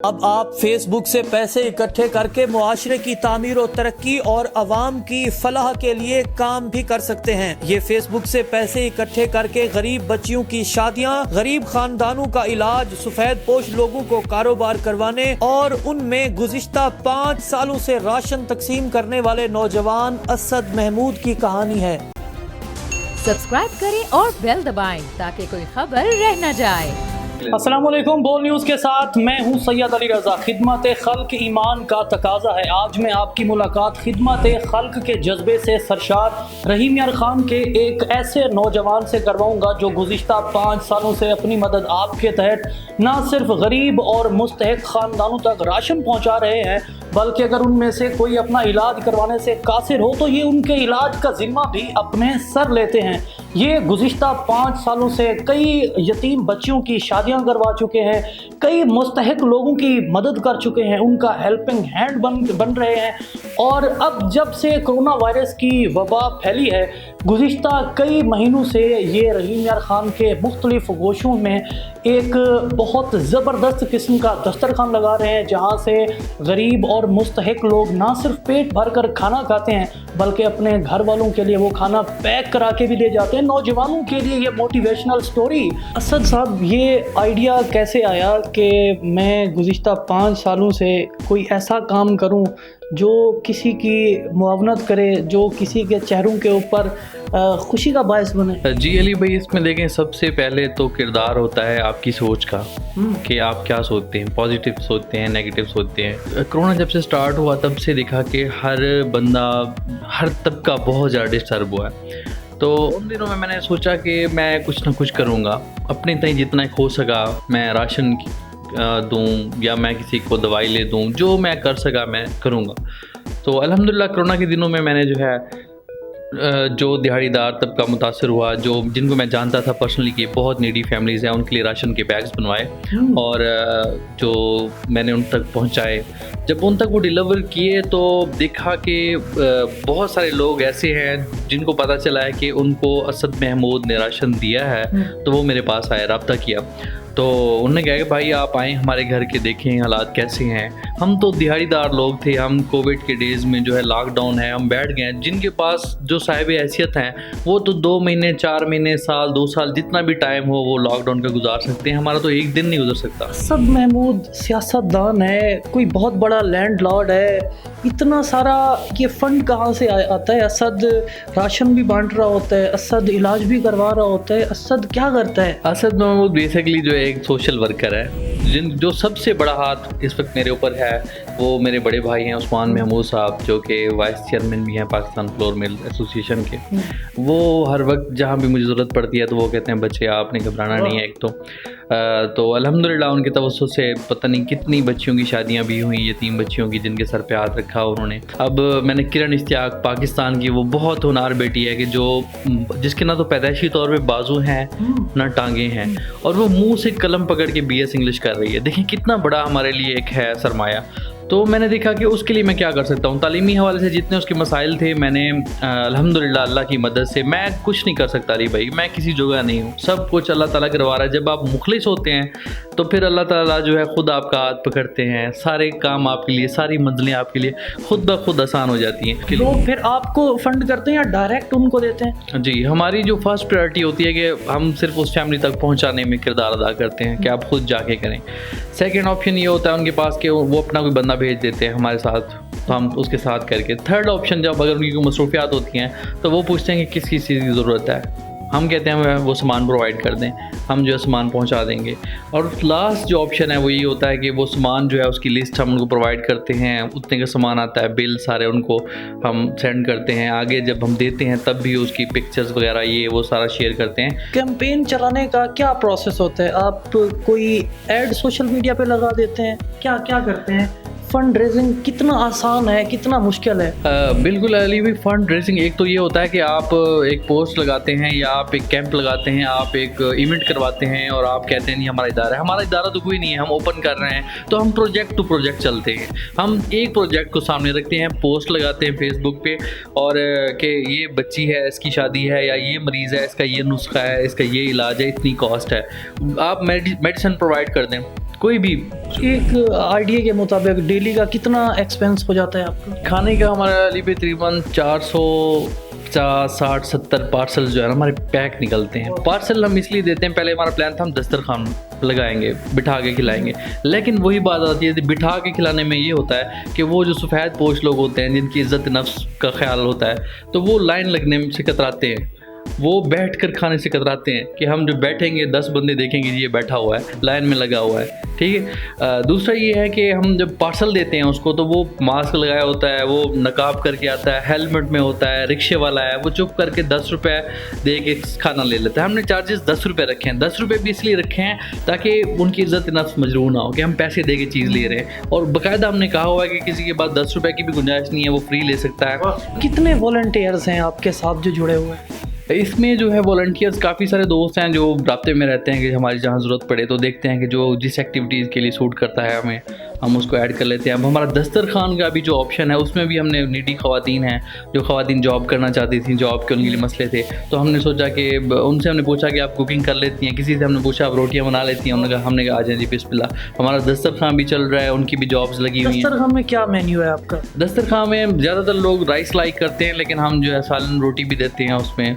अब आप फेसबुक से पैसे इकट्ठे करके मुआशरे की तामीर और तरक्की और अवाम की फलाह के लिए काम भी कर सकते हैं। ये फेसबुक से पैसे इकट्ठे करके गरीब बच्चियों की शादियां, गरीब खानदानों का इलाज, सफेद पोश लोगों को कारोबार करवाने और उनमें गुज़िश्ता 5 सालों से राशन तकसीम करने वाले नौजवान असद महमूद की कहानी है। सब्सक्राइब करें और बेल दबाएं ताकि कोई खबर रह न जाए। अस्सलामुअलैकुम, बोल न्यूज़ के साथ मैं हूं सैयद अली रज़ा। खिदमत खल्क ईमान का तकाजा है। आज मैं आपकी मुलाकात खिदमत खल्क के जज्बे से सरशार रहीम यार खान के एक ऐसे नौजवान से करवाऊंगा जो गुज़िश्ता 5 सालों से अपनी मदद आपके तहत न सिर्फ गरीब और मुस्तहिक ख़ानदानों तक राशन पहुँचा रहे हैं, बल्कि अगर उनमें से कोई अपना इलाज करवाने से कासिर हो तो ये उनके इलाज का जिम्मा भी अपने सर लेते हैं। ये गुज़िश्ता 5 सालों से कई यतीम बच्चियों की शादियां करवा चुके हैं, कई मुस्तहिक लोगों की मदद कर चुके हैं, उनका हेल्पिंग हैंड बन रहे हैं। और अब जब से कोरोना वायरस की वबा फैली है, गुज़िश्ता कई महीनों से ये रहीम यार खान के मुख्तलिफ गोशों में एक बहुत ज़बरदस्त किस्म का दस्तरखान लगा रहे हैं, जहाँ से गरीब और मुस्तहिक लोग ना सिर्फ पेट भर कर खाना खाते हैं बल्कि अपने घर वालों के लिए वो खाना पैक करा के भी दे जाते हैं। नौजवानों के लिए ये मोटिवेशनल स्टोरी। असद साहब, ये आइडिया कैसे आया कि मैं गुज़िश्ता 5 सालों से कोई ऐसा काम करूं जो किसी की मुआवनत करे, जो किसी के चेहरों के ऊपर खुशी का बायस बने? जी अली भाई, इसमें देखें सबसे पहले तो किरदार होता है आपकी सोच का कि आप क्या सोचते हैं, पॉजिटिव सोचते हैं, नेगेटिव सोचते हैं। कोरोना जब से स्टार्ट हुआ तब से देखा कि हर बंदा, हर तबका बहुत ज़्यादा डिस्टर्ब हुआ है। तो उन दिनों में मैंने सोचा कि मैं कुछ ना कुछ करूँगा, अपने तक जितना हो सका मैं राशन दूँ या मैं किसी को दवाई ले दूँ, जो मैं कर सका मैं करूँगा। तो अल्हम्दुलिल्लाह कोरोना के दिनों में मैंने जो है जो दिहाड़ीदार तबका मुतासर हुआ, जो जिनको मैं जानता था पर्सनली कि बहुत नीडी फैमिलीज़ हैं, उनके लिए राशन के बैग्स बनवाए और जो मैंने उन तक पहुंचाए। जब उन तक वो डिलीवर किए तो देखा कि बहुत सारे लोग ऐसे हैं जिनको पता चला है कि उनको असद महमूद ने राशन दिया है, तो वो मेरे पास आए, रब्ता किया। तो उन्होंने कहा कि भाई आप आएँ हमारे घर के, देखें हालात कैसे हैं। हम तो दिहाड़ीदार लोग थे, हम कोविड के डेज़ में जो है लॉकडाउन है, हम बैठ गए। जिनके पास जो साहिब हैसियत हैं वो तो 2 महीने, 4 महीने, साल, 2 साल, जितना भी टाइम हो वो लॉकडाउन का गुजार सकते हैं। हमारा तो एक दिन नहीं गुजर सकता। असद महमूद सियासतदान है, कोई बहुत बड़ा लैंडलॉर्ड है, इतना सारा ये फंड कहाँ से आता है? असद राशन भी बांट रहा होता है, असद इलाज भी करवा रहा होता है, असद क्या करता है? असद महमूद बेसिकली जो एक सोशल वर्कर है। जो सबसे बड़ा हाथ इस वक्त मेरे ऊपर है वो मेरे बड़े भाई हैं उस्मान महमूद साहब, जो कि वाइस चेयरमैन भी हैं पाकिस्तान फ्लोर मिल एसोसिएशन के। वो हर वक्त जहाँ भी मुझे ज़रूरत पड़ती है तो वो कहते हैं बच्चे आपने घबराना नहीं है। एक तो अल्हम्दुलिल्लाह उनके तवज्जुह से पता नहीं कितनी बच्चियों की शादियाँ भी हुई, यतीम बच्चियों की, जिनके सर पे हाथ रखा उन्होंने। अब मैंने किरण इश्तियाक पाकिस्तान की, वो बहुत होनहार बेटी है कि जिसके ना तो पैदाइशी तौर पे बाजू हैं ना टांगे हैं, और वो मुंह से कलम पकड़ के BS इंग्लिश कर रही है। देखिए कितना बड़ा हमारे लिए एक है सरमाया। तो मैंने देखा कि उसके लिए मैं क्या कर सकता हूँ। तालीमी हवाले से जितने उसके मसाइल थे, मैंने अल्हम्दुलिल्लाह अल्लाह की मदद से, मैं कुछ नहीं कर सकता अली भाई, मैं किसी जगह नहीं हूँ, सब कुछ अल्लाह ताला करवा रहा है। जब आप मुखलिस होते हैं तो फिर अल्लाह ताला जो है ख़ुद आपका हाथ पकड़ते हैं, सारे काम आपके लिए, सारी मंजिलें आपके लिए खुद ब खुद आसान हो जाती हैं। लोग फिर आपको फंड करते हैं या डायरेक्ट उनको देते हैं? जी, हमारी जो फर्स्ट प्रायोरिटी होती है कि हम सिर्फ उस फैमिली तक पहुँचाने में किरदार अदा करते हैं कि आप खुद जाके करें। सेकेंड ऑप्शन ये होता है उनके पास कि वो अपना कोई बंदा भेज देते हैं हमारे साथ, तो हम उसके साथ करके। थर्ड ऑप्शन, जब अगर उनकी कोई मसरूफियात होती हैं तो वो पूछते हैं कि किस किस चीज़ की ज़रूरत है, हम कहते हैं वो सामान प्रोवाइड कर दें, हम जो है सामान पहुंचा देंगे। और लास्ट जो ऑप्शन है वो ये होता है कि वो सामान जो है उसकी लिस्ट हम उनको प्रोवाइड करते हैं, उतने का सामान आता है, बिल सारे उनको हम सेंड करते हैं। आगे जब हम देते हैं तब भी उसकी पिक्चर्स वगैरह ये वो सारा शेयर करते हैं। कैंपेन चलाने का क्या प्रोसेस होता है? आप कोई ऐड सोशल मीडिया पे लगा देते हैं, क्या क्या करते हैं? फंड रेजिंग कितना आसान है, कितना मुश्किल है? बिल्कुल अली भाई, फंड रेजिंग एक तो ये होता है कि आप एक पोस्ट लगाते हैं या आप एक कैंप लगाते हैं, आप एक इवेंट करवाते हैं और आप कहते हैं नहीं हमारा इदारा है। हमारा इदारा तो कोई नहीं है, हम ओपन कर रहे हैं, तो हम प्रोजेक्ट टू प्रोजेक्ट चलते हैं। हम एक प्रोजेक्ट को सामने रखते हैं, पोस्ट लगाते हैं फेसबुक पे और कि ये बच्ची है, इसकी शादी है, या ये मरीज़ है, इसका ये नुस्खा है, इसका ये इलाज है, इतनी कॉस्ट है, आप मेडिसिन प्रोवाइड कर दें। कोई भी। एक आइडिया के मुताबिक डेली का कितना एक्सपेंस हो जाता है आपका? खाने का हमारा अली पे तकरीबन 450-60-70 पार्सल जो है ना हमारे पैक निकलते हैं। पार्सल हम इसलिए देते हैं, पहले हमारा प्लान था हम दस्तरखान लगाएंगे, बिठा के खिलाएंगे, लेकिन वही बात आती है बिठा के खिलाने में ये होता है कि वो जो सफ़ेद पोश लोग होते हैं जिनकी इज़्ज़त नफ्स का ख्याल होता है, तो वो लाइन लगने से कतराते हैं, वो बैठ कर खाने से कतराते हैं कि हम जो बैठेंगे 10 बंदे देखेंगे ये बैठा हुआ है, लाइन में लगा हुआ है, ठीक है। दूसरा ये है कि हम जब पार्सल देते हैं उसको तो वो मास्क लगाया होता है, वो नकाब करके आता है, हेलमेट में होता है, रिक्शे वाला है, वो चुप करके 10 रुपये दे के खाना ले लेता है। हमने चार्जेस 10 रुपये रखे हैं, 10 रुपये भी इसलिए रखे हैं ताकि उनकी इज़्ज़त नफ्स मजरूर ना हो कि हम पैसे दे के चीज़ ले रहे हैं। और बाकायदा हमने कहा हुआ है कि किसी के पास 10 रुपये की भी गुंजाइश नहीं है, वो फ्री ले सकता है। कितने वॉलंटियर्स हैं आपके साथ जो जुड़े हुए हैं? इसमें जो है वॉलंटियर्स काफ़ी सारे दोस्त हैं जो राब्ते में रहते हैं कि हमारी जहाँ ज़रूरत पड़े तो देखते हैं कि जो जिस एक्टिविटीज़ के लिए सूट करता है हमें, हम उसको ऐड कर लेते हैं। अब हमारा दस्तरखान का भी जो ऑप्शन है उसमें भी हमने नीडी ख़वातीन हैं जो ख़वातीन जॉब करना चाहती थी, जॉब के उनके लिए मसले थे, तो हमने सोचा कि उनसे हमने पूछा कि आप कुकिंग कर लेती हैं, किसी से हमने पूछा आप रोटियाँ बना लेती हैं, हमने कहा आ जाए जी बिस्मिल्लाह। हमारा दस्तरखान भी चल रहा है, उनकी भी जॉब्स लगी हुई हैं। दस्तरखान में क्या मेन्यू है आपका? दस्तरखान में ज़्यादातर लोग राइस लाइक करते हैं, लेकिन हम जो है सालन रोटी भी देते हैं उसमें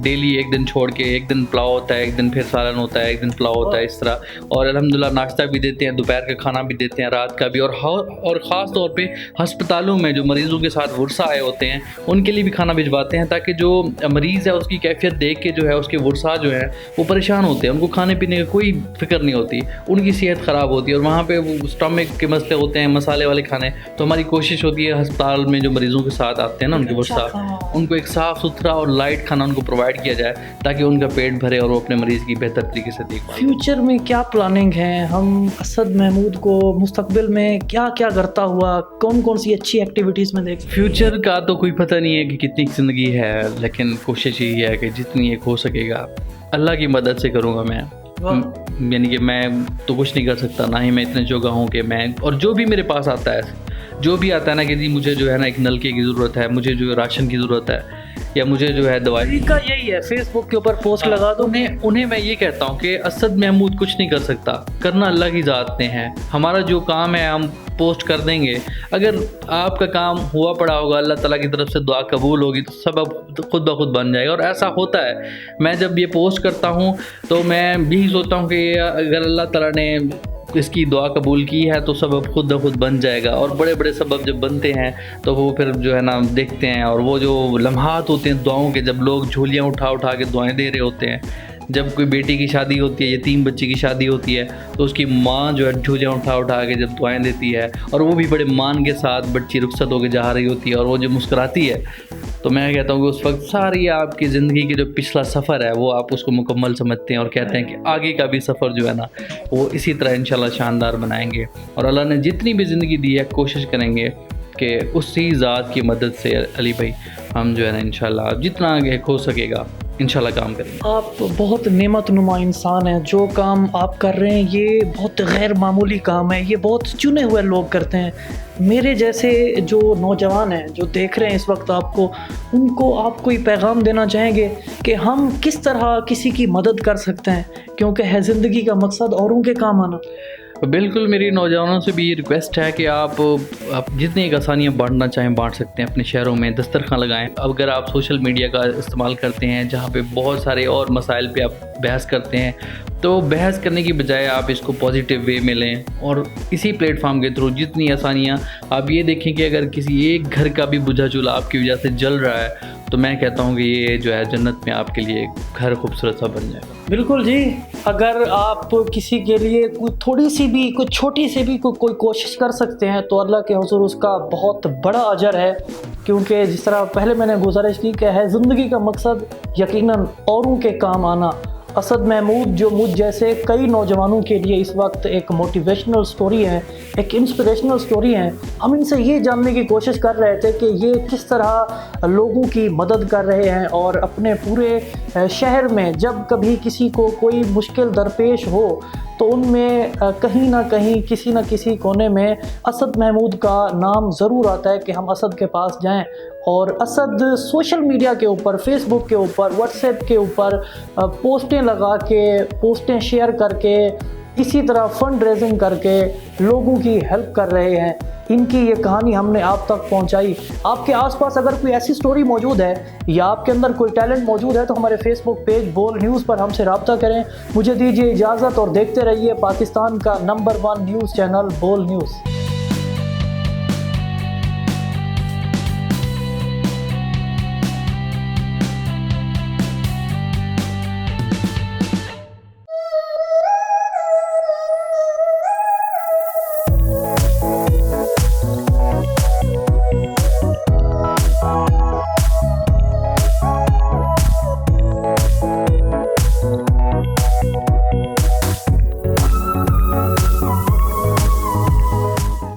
डेली, एक दिन छोड़ के। एक दिन पुलाव होता है, एक दिन फिर सालन होता है, एक दिन पुलाव होता है, इस तरह। और अल्हम्दुलिल्लाह नाश्ता भी देते हैं, दोपहर का खाना भी देते हैं, रात का भी। और ख़ास तौर पे अस्पतालों में जो मरीज़ों के साथ वर्सा आए होते हैं उनके लिए भी खाना भिजवाते हैं ताकि जो मरीज़ है उसकी कैफियत देख के जो है उसके वर्सा जो है वो परेशान होते हैं, उनको खाने पीने की कोई फ़िक्र नहीं होती, उनकी सेहत ख़राब होती है और वहाँ पे वो स्टमक के मसले होते हैं, मसाले वाले खाने। तो हमारी कोशिश होती है अस्पताल में जो मरीज़ों के साथ आते हैं ना उनके वर्सा, उनको एक साफ़ सुथरा और लाइट खाना उनको प्रोवाइड किया जाए ताकि उनका पेट भरे और वो अपने मरीज़ की बेहतर तरीके से देख पाए। फ्यूचर में क्या प्लानिंग है? हम असद महमूद को मुस्तकबिल में क्या क्या करता हुआ, कौन कौन सी अच्छी एक्टिविटीज़ में देख? फ्यूचर का तो कोई पता नहीं है कि कितनी ज़िंदगी है, लेकिन कोशिश यही है कि जितनी एक हो सकेगा अल्लाह की मदद से करूँगा मैं। यानी कि मैं तो कुछ नहीं कर सकता, ना ही मैं इतने जोगा हूँ कि मैं, और जो भी मेरे पास आता है, जो भी आता है ना कि जी मुझे जो है ना एक नलके की ज़रूरत है, मुझे जो राशन की ज़रूरत है, या मुझे जो है दवाई का, यही है फेसबुक के ऊपर पोस्ट लगा दो। उन्हें मैं ये कहता हूँ कि असद महमूद कुछ नहीं कर सकता, करना अल्लाह की ज़ात ने है। हमारा जो काम है हम पोस्ट कर देंगे, अगर आपका काम हुआ पड़ा होगा, अल्लाह ताला की तरफ से दुआ कबूल होगी तो सब अब खुद ब खुद बन जाएगा। और ऐसा होता है, मैं जब ये पोस्ट करता हूँ तो मैं यही सोचता हूँ कि अगर अल्लाह ताला ने इसकी दुआ कबूल की है तो सबब खुद ब खुद बन जाएगा। और बड़े बड़े सबब जब बनते हैं तो वो फिर जो है ना देखते हैं, और वो जो लम्हात होते हैं दुआओं के, जब लोग झोलियाँ उठा उठा के दुआएं दे रहे होते हैं, जब कोई बेटी की शादी होती है, यतीम बच्ची की शादी होती है, तो उसकी माँ जो है झोलियाँ उठा उठा के जब दुआएं देती है, और वो भी बड़े मान के साथ बच्ची रुखसत होकर जा रही होती है और वो जो मुस्कुराती है, तो मैं कहता हूँ कि उस वक्त सारी आपकी ज़िंदगी की जो पिछला सफ़र है वो आप उसको मुकम्मल समझते हैं और कहते हैं कि आगे का भी सफ़र जो है ना वो इसी तरह इंशाल्लाह शानदार बनाएंगे। और अल्लाह ने जितनी भी ज़िंदगी दी है कोशिश करेंगे कि उसी ज़ात की मदद से अली भाई हम जो है ना इंशाल्लाह जितना आगे हो सकेगा इंशाल्लाह काम करेंगे। आप बहुत नेमतनुमा इंसान हैं, जो काम आप कर रहे हैं ये बहुत गैर मामूली काम है, ये बहुत चुने हुए लोग करते हैं। मेरे जैसे जो नौजवान हैं जो देख रहे हैं इस वक्त आपको, उनको आप कोई पैगाम देना चाहेंगे कि हम किस तरह किसी की मदद कर सकते हैं, क्योंकि है ज़िंदगी का मकसद औरों के काम आना। बिल्कुल, मेरी नौजवानों से भी ये रिक्वेस्ट है कि आप जितनी एक आसानियाँ बांटना चाहें बांट सकते हैं अपने शहरों में, दस्तरखान लगाएं। अगर आप सोशल मीडिया का इस्तेमाल करते हैं जहाँ पे बहुत सारे और मसाइल पे आप बहस करते हैं, तो बहस करने की बजाय आप इसको पॉजिटिव वे में लें और इसी प्लेटफॉर्म के थ्रू जितनी आसानियाँ, आप ये देखें कि अगर किसी एक घर का भी बुझा चूल्हा आपकी वजह से जल रहा है तो मैं कहता हूँ कि ये जो है जन्नत में आपके लिए घर खूबसूरत सा बन जाएगा। बिल्कुल जी, अगर आप किसी के लिए कोई थोड़ी सी भी, कोई छोटी सी भी कोई कोशिश कर सकते हैं तो अल्लाह के हुजूर उसका बहुत बड़ा अजर है, क्योंकि जिस तरह पहले मैंने गुजारिश की कि है ज़िंदगी का मकसद यकीनन औरों के काम आना। असद महमूद जो मुझ जैसे कई नौजवानों के लिए इस वक्त एक मोटिवेशनल स्टोरी है, एक इंस्पिरेशनल स्टोरी है। हम इनसे ये जानने की कोशिश कर रहे थे कि ये किस तरह लोगों की मदद कर रहे हैं और अपने पूरे शहर में जब कभी किसी को कोई मुश्किल दरपेश हो तो उनमें कहीं ना कहीं किसी न किसी कोने में असद महमूद का नाम ज़रूर आता है कि हम असद के पास जाएं। और असद सोशल मीडिया के ऊपर, फेसबुक के ऊपर, व्हाट्सएप के ऊपर पोस्टें लगा के, पोस्टें शेयर करके इसी तरह फंड रेजिंग करके लोगों की हेल्प कर रहे हैं। इनकी ये कहानी हमने आप तक पहुंचाई। आपके आसपास अगर कोई ऐसी स्टोरी मौजूद है या आपके अंदर कोई टैलेंट मौजूद है तो हमारे फेसबुक पेज बोल न्यूज़ पर हमसे रब्ता करें। मुझे दीजिए इजाज़त और देखते रहिए पाकिस्तान का नंबर 1 न्यूज़ चैनल बोल न्यूज़।